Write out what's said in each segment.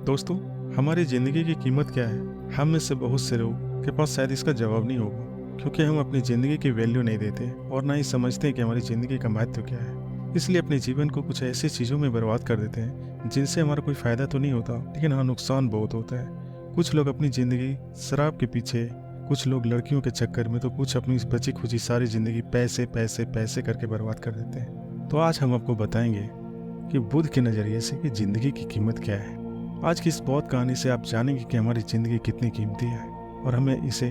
दोस्तों, हमारी ज़िंदगी की कीमत क्या है? हम में से बहुत से लोग के पास शायद इसका जवाब नहीं होगा, क्योंकि हम अपनी ज़िंदगी की वैल्यू नहीं देते और ना ही समझते हैं कि हमारी ज़िंदगी का महत्व क्या है। इसलिए अपने जीवन को कुछ ऐसी चीज़ों में बर्बाद कर देते हैं जिनसे हमारा कोई फ़ायदा तो नहीं होता, लेकिन हाँ, नुकसान बहुत होता है। कुछ लोग अपनी ज़िंदगी शराब के पीछे, कुछ लोग लड़कियों के चक्कर में, तो कुछ अपनी बची खुची सारी ज़िंदगी पैसे पैसे पैसे करके बर्बाद कर देते हैं। तो आज हम आपको बताएंगे कि बुद्ध के नज़रिए से कि ज़िंदगी की कीमत क्या है। आज की इस बहुत कहानी से आप जानेंगे कि हमारी ज़िंदगी कितनी कीमती है और हमें इसे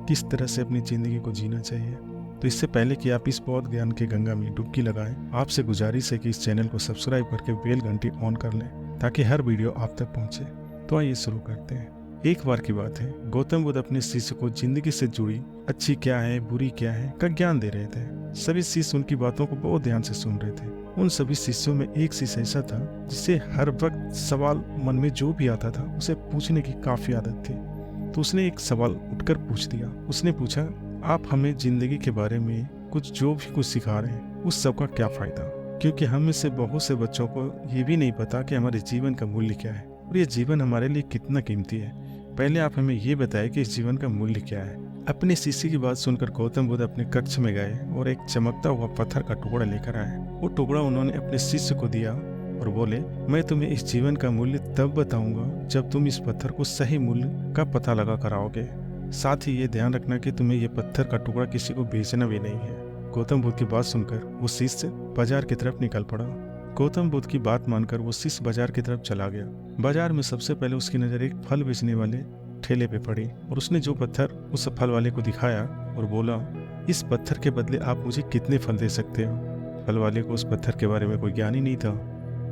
किस तरह से अपनी ज़िंदगी को जीना चाहिए। तो इससे पहले कि आप इस बहुत ज्ञान के गंगा में डुबकी लगाएं, आपसे गुजारिश है कि इस चैनल को सब्सक्राइब करके बेल घंटी ऑन कर लें ताकि हर वीडियो आप तक पहुंचे। तो आइए शुरू करते हैं। एक बार की बात है, गौतम बुद्ध अपने शिष्य को जिंदगी से जुड़ी अच्छी क्या है बुरी क्या है का ज्ञान दे रहे थे। सभी शिष्य उनकी बातों को बहुत ध्यान से सुन रहे थे। उन सभी शिष्यों में एक शिष्य ऐसा था जिसे हर वक्त सवाल मन में जो भी आता था उसे पूछने की काफी आदत थी। तो उसने एक सवाल उठकर पूछ दिया। उसने पूछा, आप हमें जिंदगी के बारे में जो भी कुछ सिखा रहे हैं उस सब का क्या फायदा? क्योंकि हम में से बहुत से बच्चों को ये भी नहीं पता कि हमारे जीवन का मूल्य क्या है और ये जीवन हमारे लिए कितना कीमती है। पहले आप हमें ये बताएं कि इस जीवन का मूल्य क्या है। अपने शिष्य की बात सुनकर गौतम बुद्ध अपने कक्ष में गए और एक चमकता हुआ पत्थर का टुकड़ा लेकर आए। वो टुकड़ा उन्होंने अपने शिष्य को दिया और बोले, मैं तुम्हें इस जीवन का मूल्य तब बताऊंगा जब तुम इस पत्थर को सही मूल्य का पता लगा कर आओगे। साथ ही ये ध्यान रखना कि तुम्हें ये पत्थर का टुकड़ा किसी को बेचना भी नहीं है। गौतम बुद्ध की बात सुनकर वो शिष्य बाजार की तरफ निकल पड़ा। गौतम बुद्ध की बात मानकर वो शिष्य बाजार की तरफ चला गया। बाजार में सबसे पहले उसकी नजर एक फल बेचने वाले ठेले पे पड़ी और उसने जो पत्थर उस फल वाले को दिखाया और बोला, इस पत्थर के बदले आप मुझे कितने फल दे सकते हो? फल वाले को उस पत्थर के बारे में कोई ज्ञान ही नहीं था,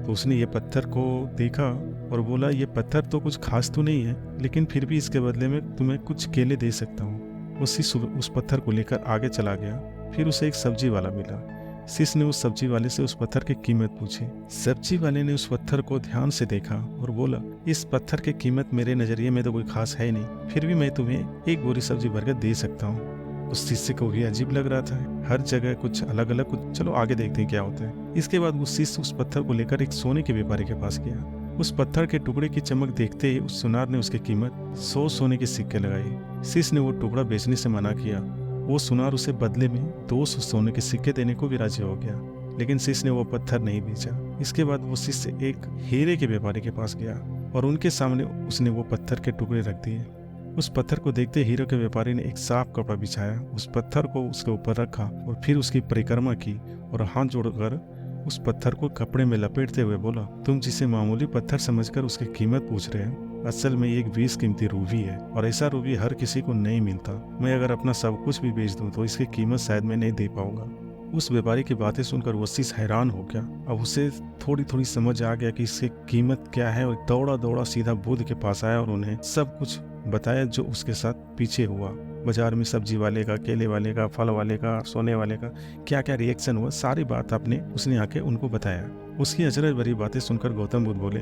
तो उसने ये पत्थर को देखा और बोला, ये पत्थर तो कुछ खास तो नहीं है, लेकिन फिर भी इसके बदले में तुम्हें कुछ केले दे सकता हूँ। वो शिष्य उस पत्थर को लेकर आगे चला गया। फिर उसे एक सब्जी वाला मिला। शिष्य ने उस सब्जी वाले से उस पत्थर की कीमत पूछी। सब्जी वाले ने उस पत्थर को ध्यान से देखा और बोला, इस पत्थर की कीमत मेरे नजरिए में तो कोई खास है नहीं, फिर भी मैं तुम्हें एक बोरी सब्जी भरकर दे सकता हूँ। उस शिष्य को भी अजीब लग रहा था, हर जगह कुछ अलग अलग कुछ। चलो आगे देखते हैं क्या होता है। इसके बाद वो शिष्य उस पत्थर को लेकर एक सोने के व्यापारी के पास गया। उस पत्थर के टुकड़े की चमक देखते ही उस सुनार ने उसकी कीमत 100 सोने के सिक्के लगाई। शिष्य ने वो टुकड़ा बेचने से मना किया। वो सुनार उसे बदले में 200 सोने के सिक्के देने को भी राजी हो गया, लेकिन शिष्य ने वो पत्थर नहीं बेचा। इसके बाद वो शिष्य एक हीरे के व्यापारी के पास गया और उनके सामने उसने वो पत्थर के टुकड़े रख दिए। उस पत्थर को देखते हीरे के व्यापारी ने एक साफ कपड़ा बिछाया, उस पत्थर को उसके ऊपर रखा और फिर उसकी परिक्रमा की और हाथ जोड़कर उस पत्थर को कपड़े में लपेटते हुए बोला, तुम जिसे मामूली पत्थर समझकर उसकी कीमत पूछ रहे हो, असल में एक बेशकीमती रूबी है और ऐसा रूबी हर किसी को नहीं मिलता। मैं अगर अपना सब कुछ भी बेच दूं तो इसकी कीमत शायद मैं नहीं दे पाऊंगा। उस व्यापारी की बातें सुनकर वो शिष्य हैरान हो गया। अब उसे थोड़ी थोड़ी समझ आ गया कि इसकी कीमत क्या है और दौड़ा दौड़ा सीधा बुद्ध के पास आया और उन्हें सब कुछ बताया जो उसके साथ पीछे हुआ। बाजार में सब्जी वाले का, केले वाले का, फल वाले का, सोने वाले का क्या क्या रिएक्शन हुआ, सारी बात उसने आके उनको बताया। उसकी अजरज भरी बातें सुनकर गौतम बुद्ध बोले,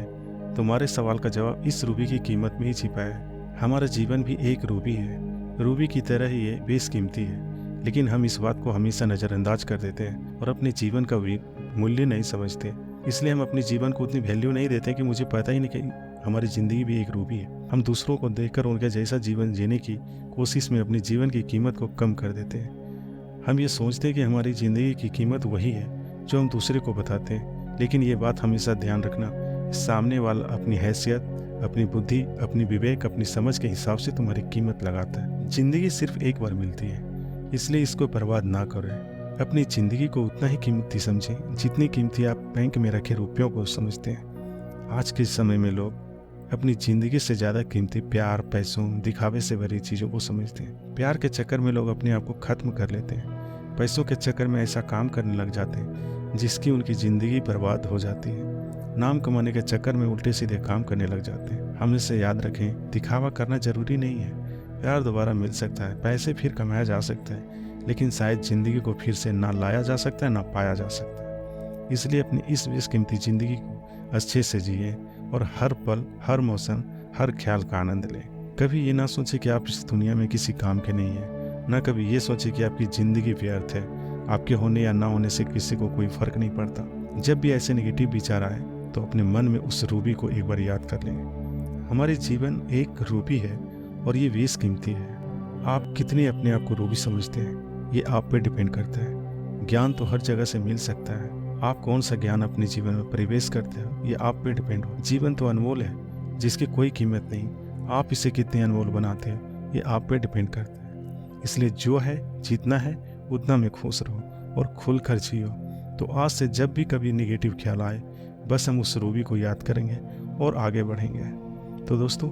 तुम्हारे सवाल का जवाब इस रूबी की कीमत में ही छिपा है। हमारा जीवन भी एक रूबी है, रूबी की तरह ही ये बेशकीमती है, लेकिन हम इस बात को हमेशा नज़रअंदाज कर देते हैं और अपने जीवन का भी मूल्य नहीं समझते। इसलिए हम अपने जीवन को उतनी वैल्यू नहीं देते कि मुझे पता ही नहीं कि हमारी ज़िंदगी भी एक रूबी है। हम दूसरों को देखकर उनके जैसा जीवन जीने की कोशिश में अपने जीवन की कीमत को कम कर देते हैं। हम ये सोचते हैं कि हमारी ज़िंदगी की कीमत वही है जो हम दूसरे को बताते हैं, लेकिन ये बात हमेशा ध्यान रखना, सामने वाला अपनी हैसियत, अपनी बुद्धि, अपनी विवेक, अपनी समझ के हिसाब से तुम्हारी कीमत लगाता है। जिंदगी सिर्फ एक बार मिलती है, इसलिए इसको बर्बाद ना करें। अपनी जिंदगी को उतना ही कीमती समझें जितनी कीमती आप बैंक में रखे रुपयों को समझते हैं। आज के समय में लोग अपनी जिंदगी से ज़्यादा कीमती प्यार, पैसों, दिखावे से भरी चीज़ों को समझते हैं। प्यार के चक्कर में लोग अपने आप को खत्म कर लेते हैं। पैसों के चक्कर में ऐसा काम करने लग जाते हैं जिसकी उनकी ज़िंदगी बर्बाद हो जाती है। नाम कमाने के चक्कर में उल्टे सीधे काम करने लग जाते हैं। हम इसे याद रखें, दिखावा करना जरूरी नहीं है। प्यार दोबारा मिल सकता है, पैसे फिर कमाया जा सकता है, लेकिन शायद ज़िंदगी को फिर से ना लाया जा सकता है ना पाया जा सकता है। इसलिए अपनी इस बेशकीमती ज़िंदगी को अच्छे से जिए और हर पल, हर मौसम, हर ख्याल का आनंद लें। कभी ये ना सोचें कि आप इस दुनिया में किसी काम के नहीं हैं, ना कभी ये सोचें कि आपकी ज़िंदगी व्यर्थ है। आपके होने या ना होने से किसी को कोई फर्क नहीं पड़ता। जब भी ऐसे नेगेटिव विचार आए तो अपने मन में उस रूबी को एक बार याद कर लें। हमारे जीवन एक रूबी है और ये बेशकीमती है। आप कितने अपने आप को रूबी समझते हैं ये आप पे डिपेंड करता है। ज्ञान तो हर जगह से मिल सकता है, आप कौन सा ज्ञान अपने जीवन में प्रवेश करते हो ये आप पे डिपेंड हो। जीवन तो अनमोल है जिसकी कोई कीमत नहीं, आप इसे कितने अनमोल बनाते हो ये आप पे डिपेंड करता है। इसलिए जो है जितना है उतना में खुश रहो और खुल कर जियो। तो आज से जब भी कभी निगेटिव ख्याल आए बस हम उस रूबी को याद करेंगे और आगे बढ़ेंगे। तो दोस्तों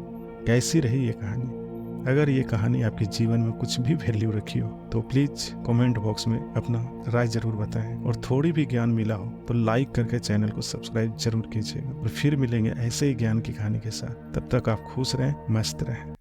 कैसी रही ये कहानी? अगर ये कहानी आपके जीवन में कुछ भी वैल्यू रखी हो तो प्लीज़ कमेंट बॉक्स में अपना राय जरूर बताएं, और थोड़ी भी ज्ञान मिला हो तो लाइक करके चैनल को सब्सक्राइब जरूर कीजिएगा। और फिर मिलेंगे ऐसे ही ज्ञान की कहानी के साथ। तब तक आप खुश रहें, मस्त रहें।